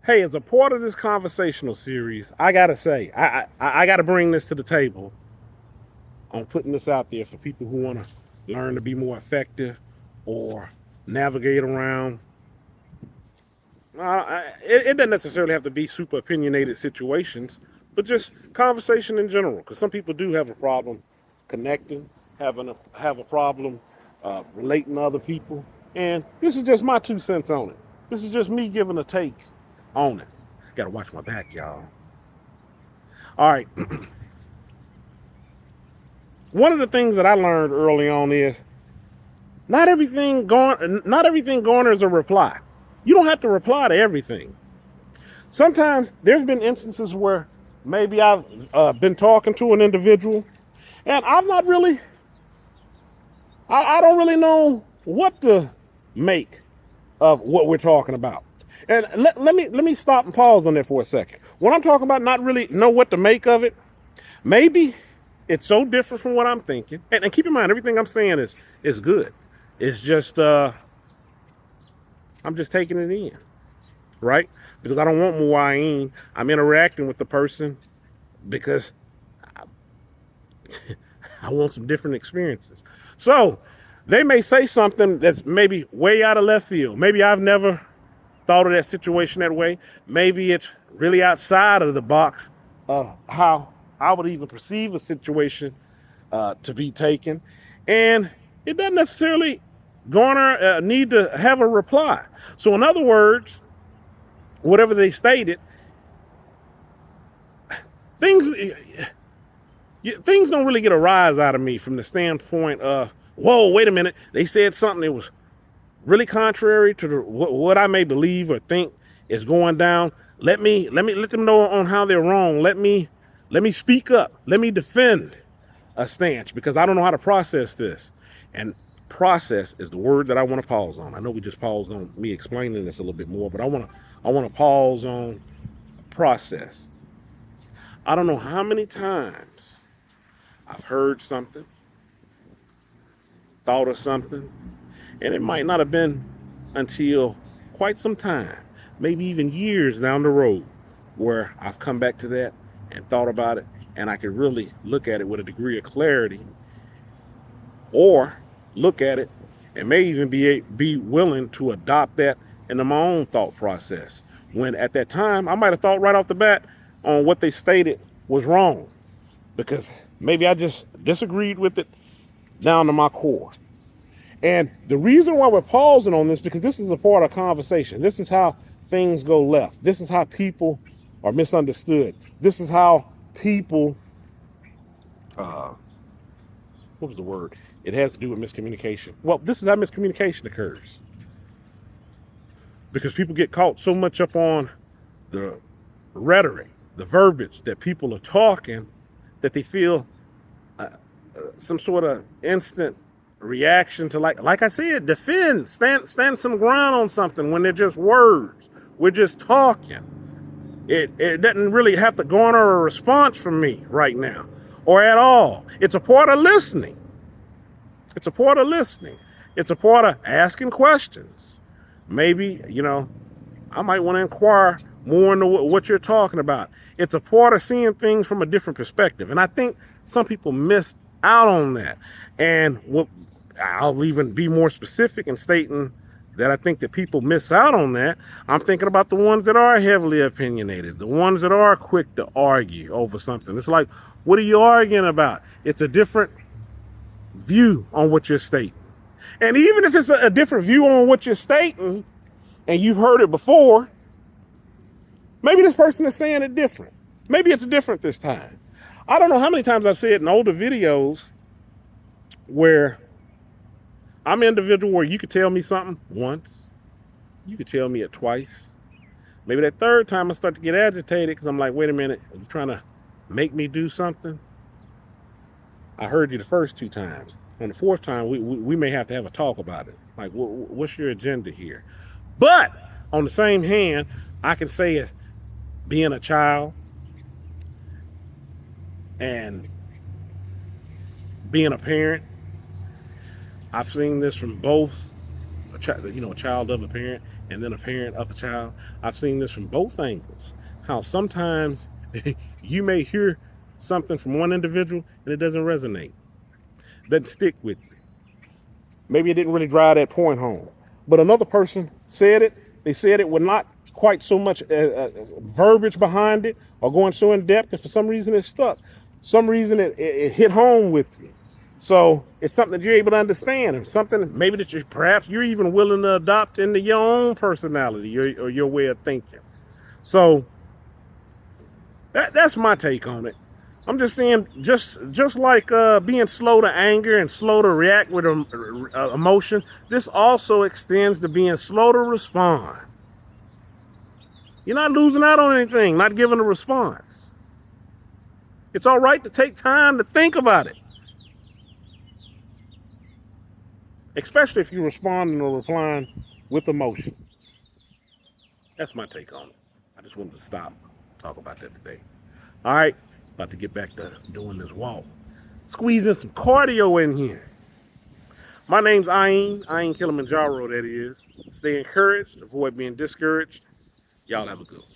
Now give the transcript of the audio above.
Hey, as a part of this conversational series, I gotta say, I gotta bring this to the table on putting this out there for people who want to learn to be more effective or navigate around. It doesn't necessarily have to be super opinionated situations, but just conversation in general. Because some people do have a problem connecting, have a problem relating to other people, and this is just my 2 cents on it. This is just me giving a take on it. Got to watch my back, y'all. All right. One of the things that I learned early on is not everything garners a reply. You don't have to reply to everything. Sometimes there's been instances where maybe I've been talking to an individual and I've not really, I don't really know what to make of what we're talking about. And let me stop and pause on there for a second. When I'm talking about not really know what to make of it, maybe it's so different from what I'm thinking. And keep in mind, everything I'm saying is good. It's just I'm just taking it in, right? Because I don't want muayin. I'm interacting with the person because I want some different experiences. So they may say something that's maybe way out of left field. Maybe I've never thought of that situation that way. Maybe it's really outside of the box of how I would even perceive a situation to be taken. And it doesn't necessarily garner need to have a reply. So in other words, whatever they stated, things things don't really get a rise out of me from the standpoint of, whoa, wait a minute, they said something that was really contrary to what I may believe or think is going down. Let them know on how they're wrong. Let me speak up. Let me defend a stance because I don't know how to process this. And process is the word that I want to pause on. I know we just paused on me explaining this a little bit more, but I want to pause on process. I don't know how many times I've heard something, thought of something, and it might not have been until quite some time, maybe even years down the road, where I've come back to that and thought about it, and I could really look at it with a degree of clarity, or look at it and may even be willing to adopt that into my own thought process. When at that time, I might have thought right off the bat on what they stated was wrong, because maybe I just disagreed with it down to my core. And the reason why we're pausing on this, because this is a part of conversation. This is how things go left. This is how people are misunderstood. This is how people, what was the word? It has to do with miscommunication. Well, this is how miscommunication occurs. Because people get caught so much up on the rhetoric, the verbiage that people are talking, that they feel some sort of instant reaction to, like I said, defend, stand some ground on something when they're just words. We're just talking. It doesn't really have to garner a response from me right now or at all. It's a part of listening. It's a part of listening. It's a part of asking questions. Maybe, I might want to inquire more into what you're talking about. It's a part of seeing things from a different perspective. And I think some people miss out on that. And I'll even be more specific in stating that I think that people miss out on that. I'm thinking about the ones that are heavily opinionated, the ones that are quick to argue over something. It's like, what are you arguing about? It's a different view on what you're stating. And even if it's a different view on what you're stating and you've heard it before, maybe this person is saying it different. Maybe it's different this time. I don't know how many times I've said in older videos where I'm an individual where you could tell me something once, you could tell me it twice. Maybe that third time I start to get agitated because I'm like, wait a minute, are you trying to make me do something? I heard you the first 2 times. On the 4th time, we may have to have a talk about it. Like, what's your agenda here? But on the same hand, I can say as being a child and being a parent, I've seen this from both, a child of a parent and then a parent of a child. I've seen this from both angles. How sometimes you may hear something from one individual and it doesn't resonate, doesn't stick with you. Maybe it didn't really drive that point home. But another person said it. They said it with not quite so much verbiage behind it or going so in depth, and for some reason it stuck. Some reason it hit home with you. So it's something that you're able to understand, and something maybe that perhaps you're even willing to adopt into your own personality or your way of thinking. So that's my take on it. I'm just saying, just like being slow to anger and slow to react with emotion, this also extends to being slow to respond. You're not losing out on anything, not giving a response. It's all right to take time to think about it, especially if you're responding or replying with emotion. That's my take on it. I just wanted to stop and talk about that today. All right, about to get back to doing this walk. Squeezing some cardio in here. My name's Kilimanjaro, that is. Stay encouraged, avoid being discouraged. Y'all have a good one.